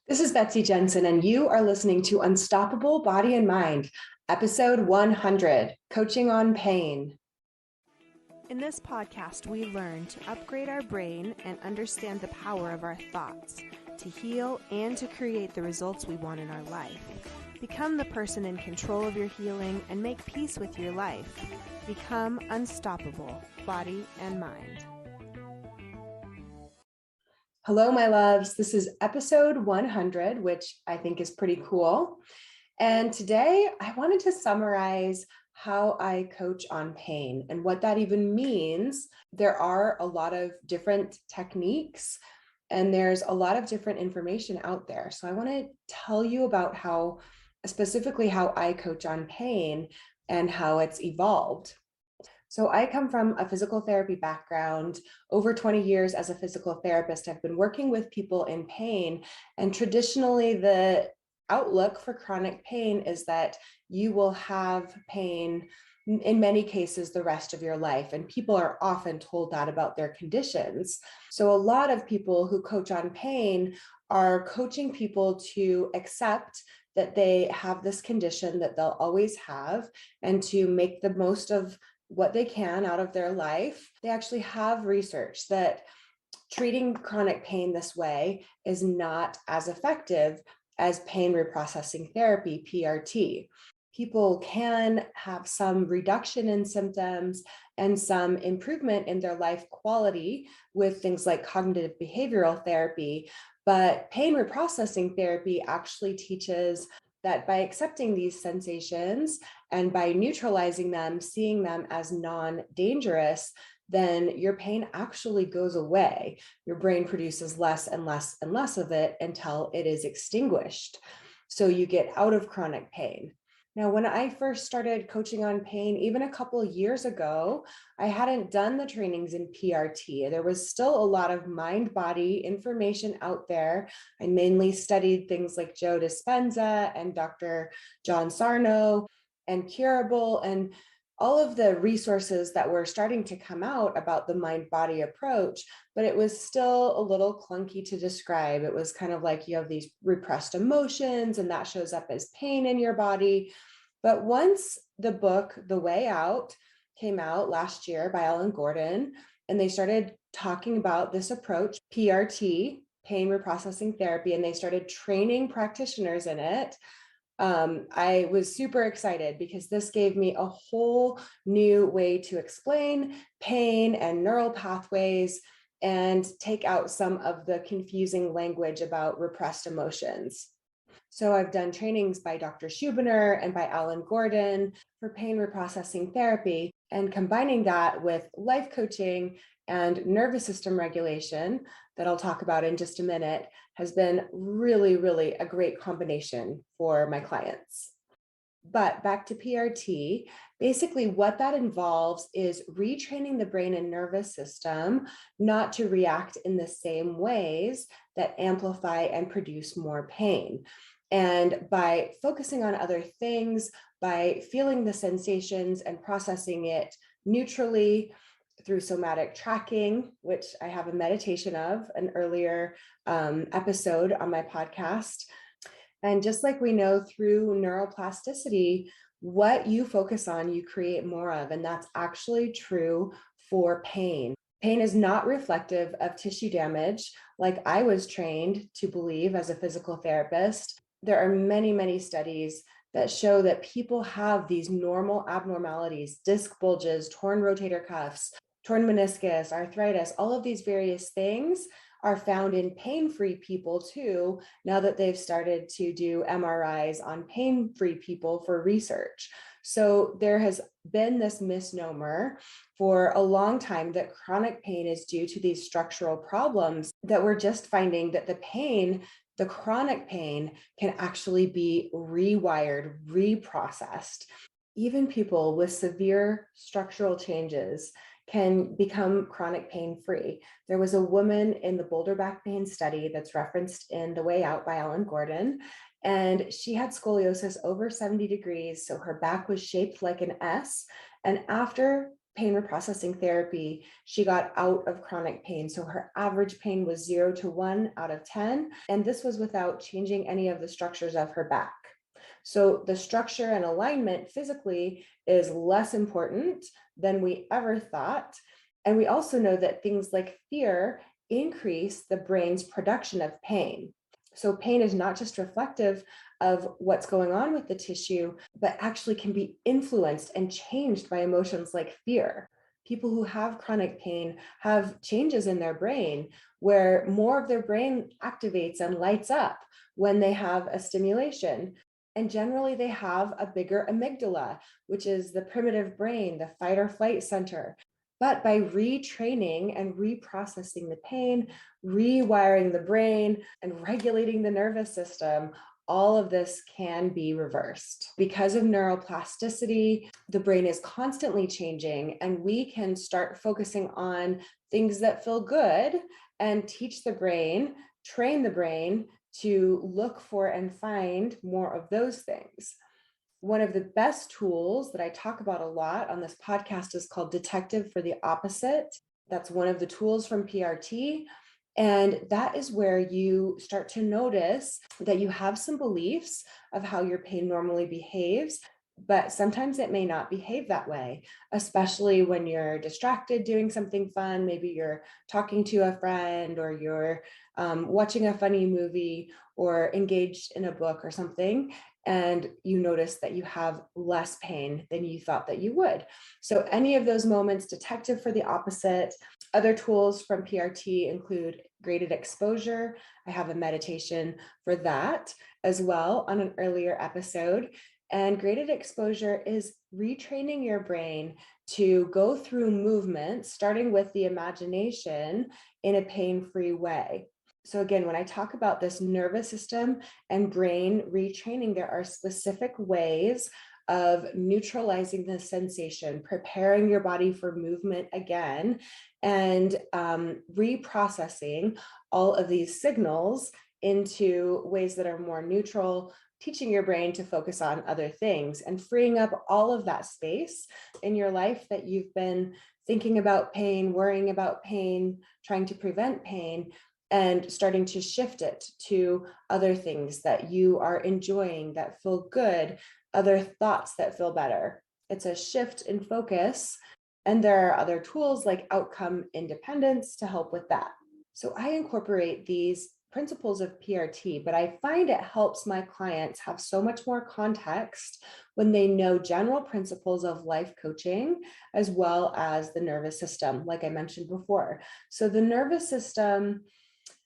This is Betsy Jensen, and you are listening to Unstoppable Body and Mind, episode 100, Coaching on Pain. In this podcast, we learn to upgrade our brain and understand the power of our thoughts, to heal and to create the results we want in our life. Become the person in control of your healing and make peace with your life. Become unstoppable, body and mind. Hello, my loves. This is episode 100, which I think is pretty cool. And today I wanted to summarize how I coach on pain and what that even means. There are a lot of different techniques and there's a lot of different information out there. So I want to tell you about specifically how I coach on pain and how it's evolved. So I come from a physical therapy background. Over 20 years as a physical therapist, I've been working with people in pain. And traditionally, the outlook for chronic pain is that you will have pain in many cases the rest of your life. And people are often told that about their conditions. So a lot of people who coach on pain are coaching people to accept that they have this condition that they'll always have and to make the most of what they can out of their life. They actually have research that treating chronic pain this way is not as effective as pain reprocessing therapy, PRT. People can have some reduction in symptoms and some improvement in their life quality with things like cognitive behavioral therapy, but pain reprocessing therapy actually teaches that by accepting these sensations and by neutralizing them, seeing them as non-dangerous, then your pain actually goes away. Your brain produces less and less and less of it until it is extinguished. So you get out of chronic pain. Now, when I first started coaching on pain, even a couple of years ago, I hadn't done the trainings in PRT. There was still a lot of mind-body information out there. I mainly studied things like Joe Dispenza and Dr. John Sarno and Curable and all of the resources that were starting to come out about the mind-body approach, but it was still a little clunky to describe. It was kind of like you have these repressed emotions and that shows up as pain in your body. But once the book, The Way Out, came out last year by Alan Gordon, and they started talking about this approach, PRT, pain reprocessing therapy, and they started training practitioners in it, I was super excited because this gave me a whole new way to explain pain and neural pathways and take out some of the confusing language about repressed emotions. So I've done trainings by Dr. Schubiner and by Alan Gordon for pain reprocessing therapy, and combining that with life coaching and nervous system regulation that I'll talk about in just a minute has been really, really a great combination for my clients. But back to PRT, basically what that involves is retraining the brain and nervous system not to react in the same ways that amplify and produce more pain. And by focusing on other things, by feeling the sensations and processing it neutrally through somatic tracking, which I have a meditation of an earlier episode on my podcast. And just like we know through neuroplasticity, what you focus on, you create more of. And that's actually true for pain. Pain is not reflective of tissue damage, like I was trained to believe as a physical therapist. There are many, many studies that show that people have these normal abnormalities, disc bulges, torn rotator cuffs, torn meniscus, arthritis, all of these various things are found in pain-free people too, now that they've started to do MRIs on pain-free people for research. So there has been this misnomer for a long time that chronic pain is due to these structural problems, that we're just finding that the chronic pain can actually be rewired, reprocessed. Even people with severe structural changes can become chronic pain-free. There was a woman in the Boulder back pain study that's referenced in The Way Out by Alan Gordon, and she had scoliosis over 70 degrees, so her back was shaped like an S. And after pain reprocessing therapy, she got out of chronic pain. So her average pain was 0 to 1 out of 10. And this was without changing any of the structures of her back. So the structure and alignment physically is less important than we ever thought. And we also know that things like fear increase the brain's production of pain. So pain is not just reflective of what's going on with the tissue, but actually can be influenced and changed by emotions like fear. People who have chronic pain have changes in their brain where more of their brain activates and lights up when they have a stimulation. And generally, they have a bigger amygdala, which is the primitive brain, the fight or flight center. But by retraining and reprocessing the pain, rewiring the brain, and regulating the nervous system, all of this can be reversed. Because of neuroplasticity, the brain is constantly changing, and we can start focusing on things that feel good and teach the brain, train the brain to look for and find more of those things. One of the best tools that I talk about a lot on this podcast is called Detective for the Opposite. That's one of the tools from PRT. And that is where you start to notice that you have some beliefs of how your pain normally behaves, but sometimes it may not behave that way, especially when you're distracted doing something fun. Maybe you're talking to a friend, or you're watching a funny movie, or engaged in a book or something, and you notice that you have less pain than you thought that you would. So any of those moments, Detective for the Opposite. Other tools from PRT include graded exposure. I have a meditation for that as well on an earlier episode. And graded exposure is retraining your brain to go through movements, starting with the imagination, in a pain-free way. So again, when I talk about this nervous system and brain retraining, there are specific ways of neutralizing the sensation, preparing your body for movement again, and reprocessing all of these signals into ways that are more neutral, teaching your brain to focus on other things and freeing up all of that space in your life that you've been thinking about pain, worrying about pain, trying to prevent pain, and starting to shift it to other things that you are enjoying, that feel good, other thoughts that feel better. It's a shift in focus. And there are other tools like outcome independence to help with that. So I incorporate these principles of PRT, but I find it helps my clients have so much more context when they know general principles of life coaching, as well as the nervous system, like I mentioned before. So the nervous system,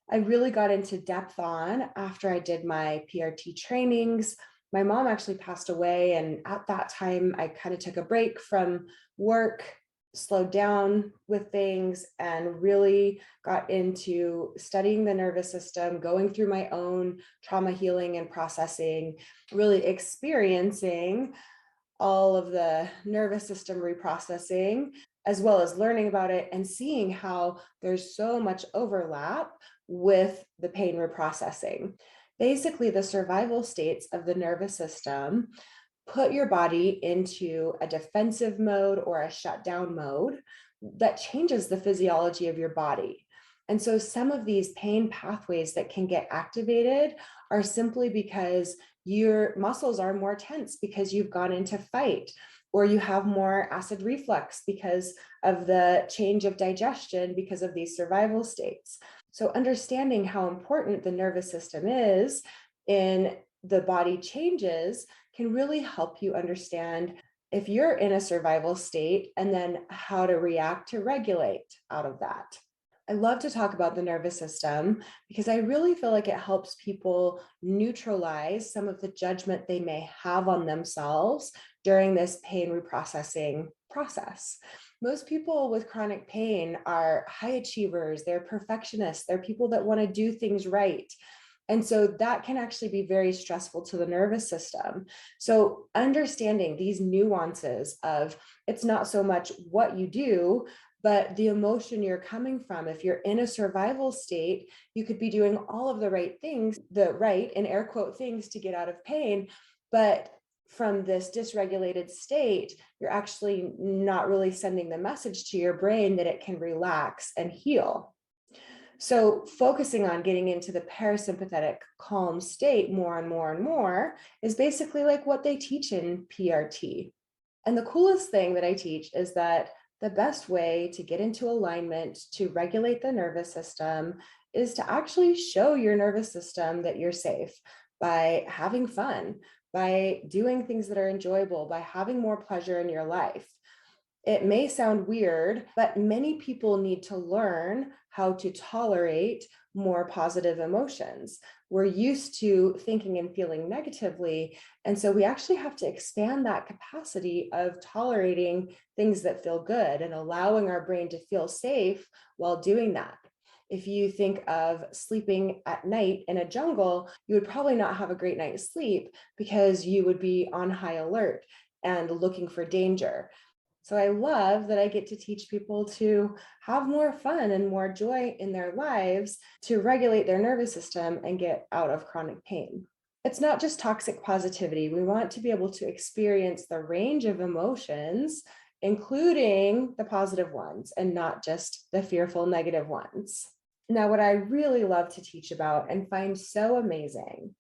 I really got into depth on after I did my PRT trainings. My mom actually passed away, and at that time, I kind of took a break from work, slowed down with things, and really got into studying the nervous system, going through my own trauma healing and processing, really experiencing all of the nervous system reprocessing, as well as learning about it and seeing how there's so much overlap with the pain reprocessing. Basically, the survival states of the nervous system put your body into a defensive mode or a shutdown mode that changes the physiology of your body. And so some of these pain pathways that can get activated are simply because your muscles are more tense because you've gone into fight, or you have more acid reflux because of the change of digestion because of these survival states. So understanding how important the nervous system is in the body changes can really help you understand if you're in a survival state, and then how to react to regulate out of that. I love to talk about the nervous system because I really feel like it helps people neutralize some of the judgment they may have on themselves during this pain reprocessing process. Most people with chronic pain are high achievers, they're perfectionists, they're people that want to do things right. And so that can actually be very stressful to the nervous system. So understanding these nuances of it's not so much what you do, but the emotion you're coming from. If you're in a survival state, you could be doing all of the right things, the right, in air quote, things to get out of pain. But from this dysregulated state, you're actually not really sending the message to your brain that it can relax and heal. So focusing on getting into the parasympathetic calm state more and more and more is basically like what they teach in PRT. And the coolest thing that I teach is that the best way to get into alignment to regulate the nervous system is to actually show your nervous system that you're safe by having fun, by doing things that are enjoyable, by having more pleasure in your life. It may sound weird, but many people need to learn how to tolerate more positive emotions. We're used to thinking and feeling negatively. And so we actually have to expand that capacity of tolerating things that feel good and allowing our brain to feel safe while doing that. If you think of sleeping at night in a jungle, you would probably not have a great night's sleep because you would be on high alert and looking for danger. So I love that I get to teach people to have more fun and more joy in their lives to regulate their nervous system and get out of chronic pain. It's not just toxic positivity. We want to be able to experience the range of emotions, including the positive ones and not just the fearful negative ones. Now, what I really love to teach about and find so amazing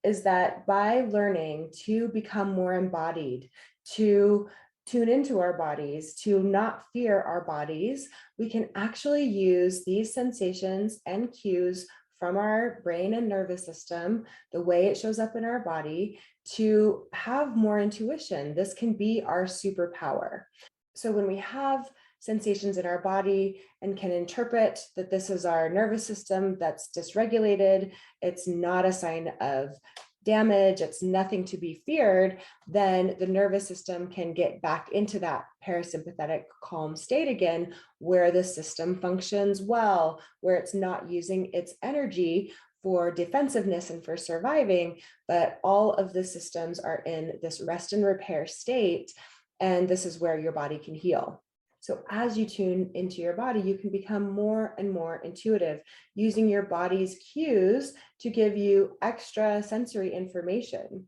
is that by learning to become more embodied, to tune into our bodies, to not fear our bodies, we can actually use these sensations and cues from our brain and nervous system, the way it shows up in our body, to have more intuition. This can be our superpower. So when we have sensations in our body and can interpret that this is our nervous system that's dysregulated, it's not a sign of damage, it's nothing to be feared, then the nervous system can get back into that parasympathetic calm state again, where the system functions well, where it's not using its energy for defensiveness and for surviving, but all of the systems are in this rest and repair state. And this is where your body can heal. So as you tune into your body, you can become more and more intuitive, using your body's cues to give you extra sensory information.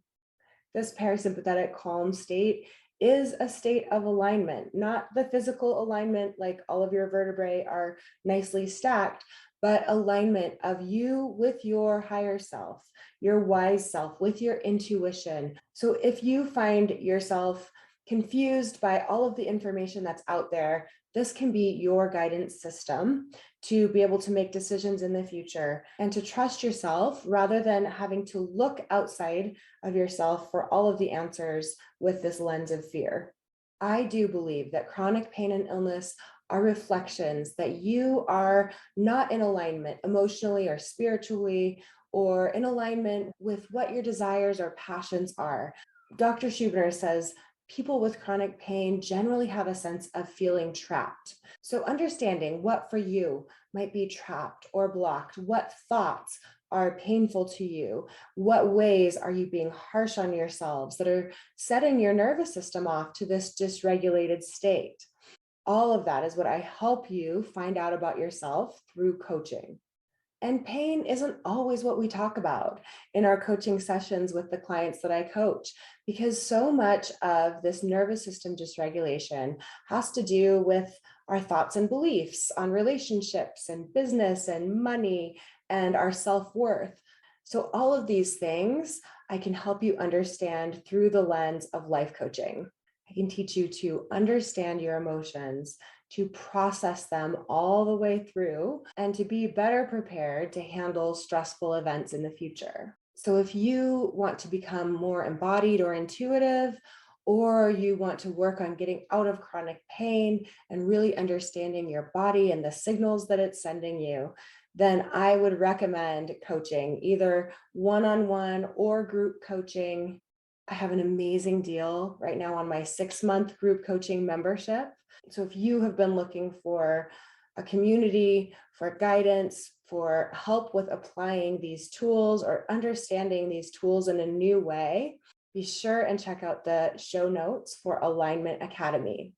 This parasympathetic calm state is a state of alignment, not the physical alignment, like all of your vertebrae are nicely stacked, but alignment of you with your higher self, your wise self, with your intuition. So if you find yourself confused by all of the information that's out there, this can be your guidance system to be able to make decisions in the future and to trust yourself rather than having to look outside of yourself for all of the answers with this lens of fear. I do believe that chronic pain and illness are reflections that you are not in alignment emotionally or spiritually, or in alignment with what your desires or passions are. Dr. Schubiner says, people with chronic pain generally have a sense of feeling trapped. So understanding what for you might be trapped or blocked, what thoughts are painful to you, what ways are you being harsh on yourselves that are setting your nervous system off to this dysregulated state. All of that is what I help you find out about yourself through coaching. And pain isn't always what we talk about in our coaching sessions with the clients that I coach, because so much of this nervous system dysregulation has to do with our thoughts and beliefs on relationships and business and money and our self-worth. So all of these things I can help you understand through the lens of life coaching. I can teach you to understand your emotions, to process them all the way through, and to be better prepared to handle stressful events in the future. So if you want to become more embodied or intuitive, or you want to work on getting out of chronic pain and really understanding your body and the signals that it's sending you, then I would recommend coaching, either one-on-one or group coaching. I have an amazing deal right now on my 6-month group coaching membership. So if you have been looking for a community, for guidance, for help with applying these tools or understanding these tools in a new way, be sure and check out the show notes for Alignment Academy.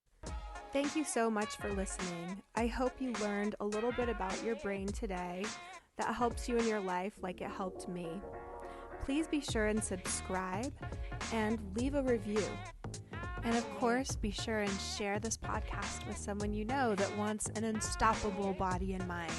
Thank you so much for listening. I hope you learned a little bit about your brain today that helps you in your life like it helped me. Please be sure and subscribe and leave a review. And of course, be sure and share this podcast with someone you know that wants an unstoppable body and mind.